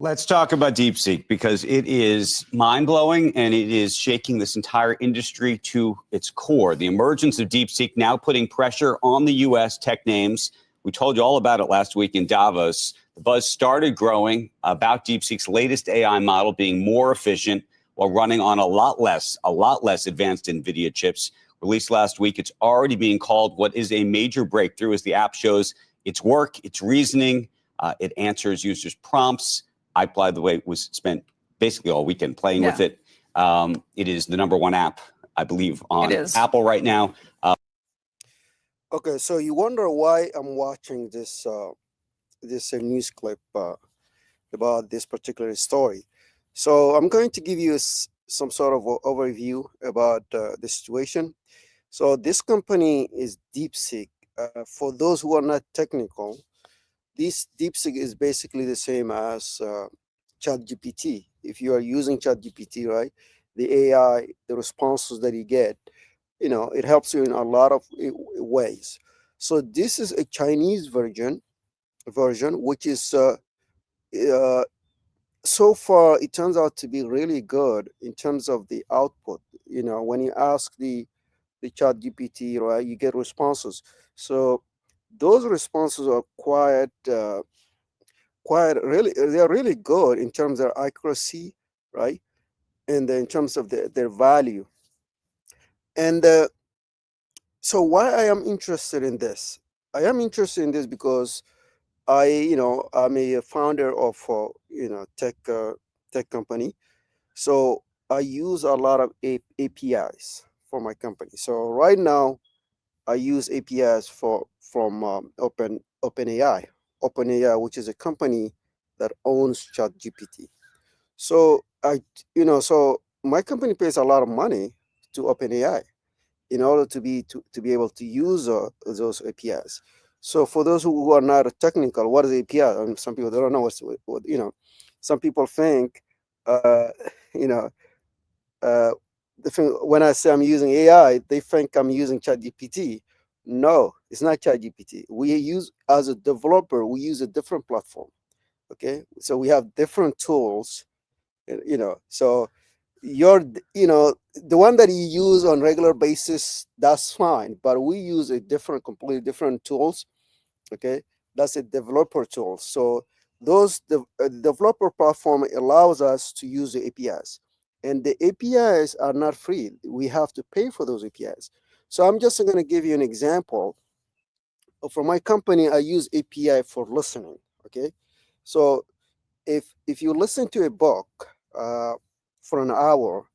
Let's talk about DeepSeek because it is mind-blowing and it is shaking this entire industry to its core. The emergence of DeepSeek now putting pressure on the U.S. tech names. We told you all about it last week in Davos. The buzz started growing about DeepSeek's latest AI model being more efficient while running on a lot less advanced NVIDIA chips. Released last week, it's already being called what is a major breakthrough as the app shows its work, its reasoning. It answers users' prompts. I, by the way, was spent basically all weekend playing with it. It is the #1 app, I believe, on Apple right now. Okay, so you wonder why I'm watching this news clip about this particular story. So I'm going to give you some sort of overview about the situation. So this company is DeepSeek. For those who are not technical, this DeepSeek is basically the same as ChatGPT. If you are using ChatGPT, right, the AI, the responses that you get, it helps you in a lot of ways. So this is a Chinese version, which is so far it turns out to be really good in terms of the output. When you ask the ChatGPT, right, you get responses. So those responses are quite really, they're really good in terms of accuracy, right, and in terms of their value. And so why I am interested in this? I am interested in this because I'm a founder of tech company. So I use a lot of APIs for my company. So right now I use APIs from OpenAI, which is a company that owns ChatGPT. So so my company pays a lot of money to OpenAI in order to be able to use those APIs. So for those who are not technical, what is API? I mean, some people they don't know what. Some people think, uh, you know, uh, when I say I'm using AI, they think I'm using ChatGPT. No, it's not ChatGPT. We use as a developer, we use a different platform. Okay, so we have different tools. So the one that you use on regular basis, that's fine, but we use a completely different tools. Okay, that's a developer tool. So the developer platform allows us to use the APIs, and the APIs are not free. We have to pay for those APIs. So I'm just going to give you an example. For my company, I use API for listening. Okay, so if you listen to a book for an hour,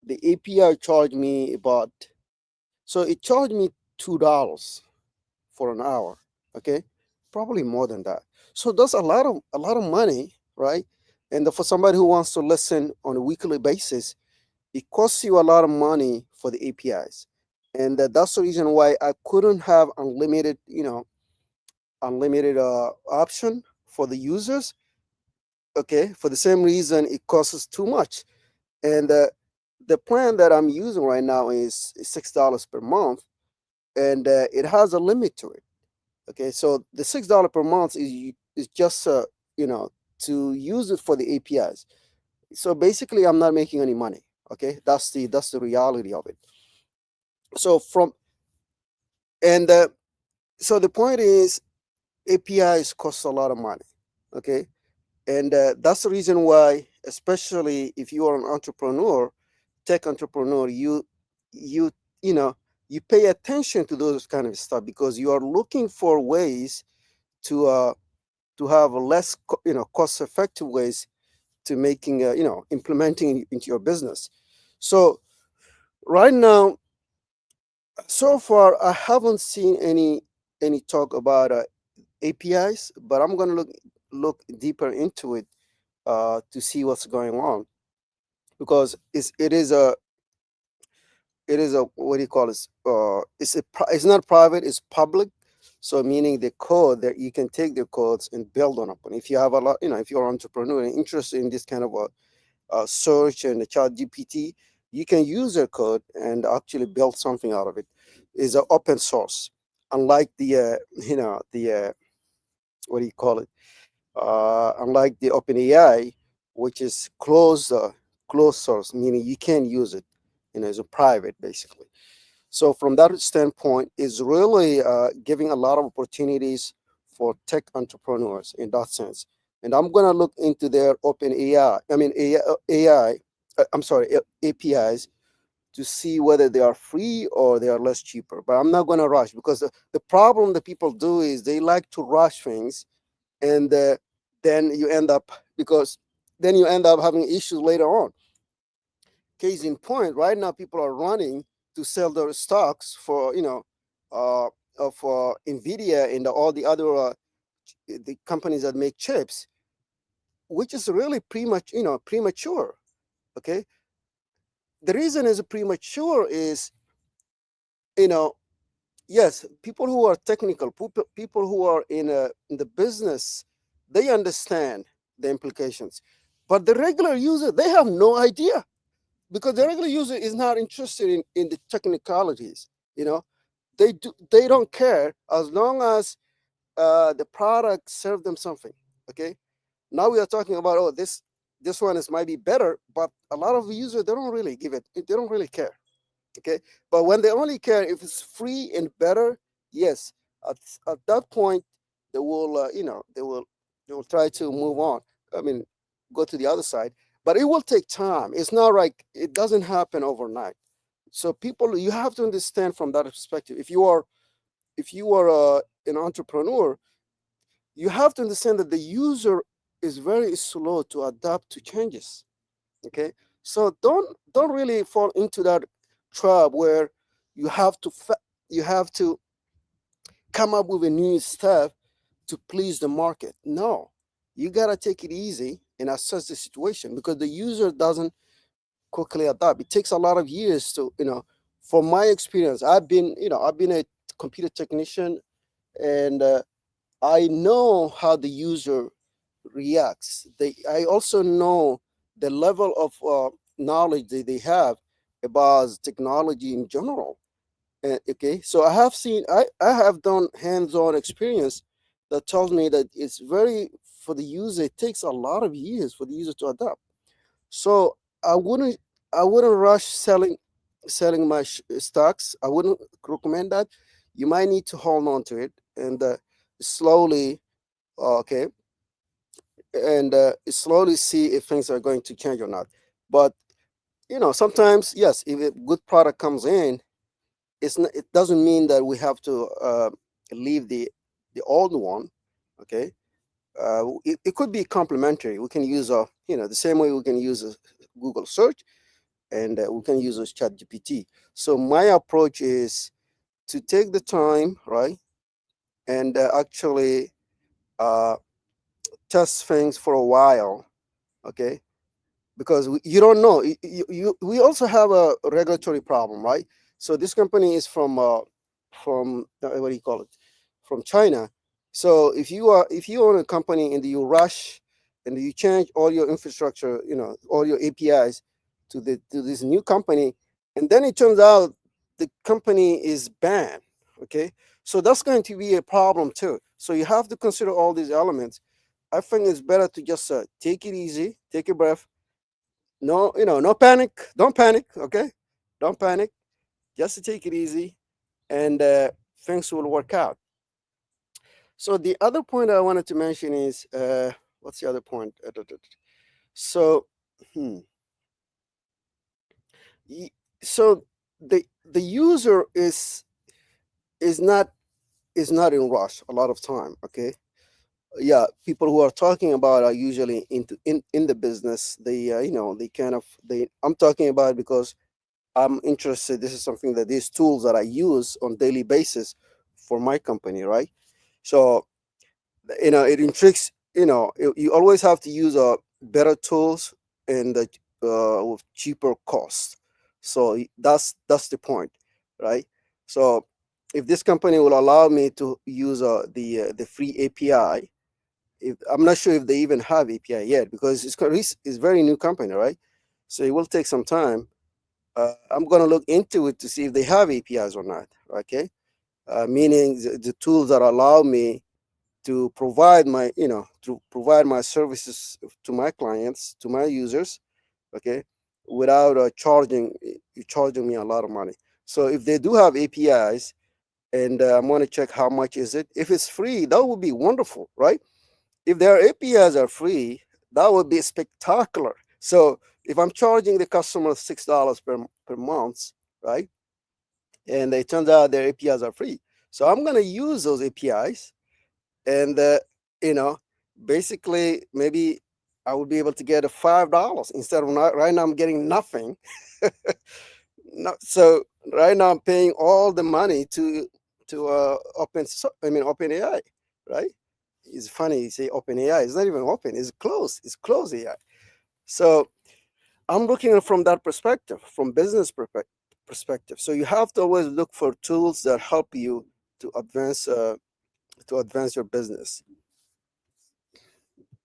the API charged me it charged me $2 for an hour. Okay, probably more than that. So that's a lot of money, right? And for somebody who wants to listen on a weekly basis, it costs you a lot of money for the APIs, and that's the reason why I couldn't have unlimited option for the users. Okay, for the same reason it costs too much, and the plan that I'm using right now is $6 per month, and it has a limit to it. Okay, so the $6 per month is just you know to use it for the APIs. So basically, I'm not making any money. Okay, that's the reality of it. So from and so the point is, APIs cost a lot of money. Okay, and that's the reason why, especially if you are an entrepreneur, tech entrepreneur, you you know you pay attention to those kind of stuff because you are looking for ways to have a less cost effective ways to making implementing it into your business. So right now, so far I haven't seen any talk about APIs, but I'm going to look deeper into it to see what's going on, because it is a what do you call it? It's not private. It's public. So meaning the code that you can take the codes and build on upon. If you have a lot, if you're an entrepreneur and interested in this kind of a search and a chat GPT, you can use their code and actually build something out of it. It's an open source, unlike the what do you call it? unlike the OpenAI, which is closed source, meaning you can't use it, as a private, basically. So from that standpoint, is really giving a lot of opportunities for tech entrepreneurs in that sense. And I'm gonna look into their open AI. I mean AI. I'm sorry, APIs, to see whether they are free or they are less cheaper. But I'm not gonna rush, because the problem that people do is they like to rush things, and then you end up because then you end up having issues later on. Case in point, right now people are running to sell their stocks for uh, of Nvidia and all the other the companies that make chips, which is really premature. Okay, the reason is premature is, you know yes, people who are technical, people who are in the business, they understand the implications, but the regular user, they have no idea, because the regular user is not interested in the technicalities. you know they don't care, as long as the product serve them something. Okay, now we are talking about, oh, this one is might be better, but a lot of users, they don't really give it, they don't really care. Okay, but when they only care if it's free and better, yes, at, at that point they will they will try to move on. I mean, go to the other side, but it will take time. It's not like it doesn't happen overnight. So people, you have to understand from that perspective. If you are an entrepreneur, you have to understand that the user is very slow to adapt to changes. Okay, so don't really fall into that trap where you have to you have to come up with a new stuff to please the market. No, you got to take it easy and assess the situation, because the user doesn't quickly adapt. It takes a lot of years to, from my experience, I've been a computer technician, and I know how the user reacts. I also know the level of knowledge that they have about technology in general. Okay, so I have done hands-on experience that tells me that it's very, for the user, it takes a lot of years for the user to adapt. So I wouldn't rush selling my stocks. I wouldn't recommend that. You might need to hold on to it, and slowly, okay, and slowly see if things are going to change or not. But sometimes, yes, if a good product comes in, it doesn't mean that we have to leave the old one. Okay, it could be complementary. We can use the same way we can use a Google search, and we can use a chat GPT. So my approach is to take the time, right, and actually uh, test things for a while. Okay, because you don't know. We also have a regulatory problem, right? So this company is from what do you call it? From China. So if you own a company and you rush and you change all your infrastructure, all your APIs to this new company, and then it turns out the company is banned. Okay, so that's going to be a problem too. So you have to consider all these elements. I think it's better to just take it easy, take a breath. No, no panic. Don't panic. Okay, don't panic. Just take it easy, and things will work out. So the other point I wanted to mention is, what's the other point? So, hmm, y- so the user is not is not in rush a lot of time. Okay, yeah, people who are talking about are usually in the business. They they kind of they I'm talking about because I'm interested. This is something that these tools that I use on daily basis for my company, right? So it intrigues. You always have to use better tools and with cheaper cost. So that's the point, right? So if this company will allow me to use the free API, I'm not sure if they even have API yet, because it's very new company, right? So it will take some time. I'm going to look into it to see if they have APIs or not. Okay, meaning the tools that allow me to provide my services to my clients, to my users, okay, without charging you charging me a lot of money. So if they do have APIs, and I'm going to check how much is it. If it's free, that would be wonderful, right? If their APIs are free, that would be spectacular. So if I'm charging the customer $6 per month, right, and it turns out their APIs are free, so I'm going to use those APIs, and you know, basically maybe I would be able to get a $5 instead of right now I'm getting nothing. No, so right now I'm paying all the money to OpenAI, right? It's funny you say OpenAI. It's not even open. It's closed. It's closed AI. So I'm looking at it from that perspective, from business perspective. So you have to always look for tools that help you to advance your business.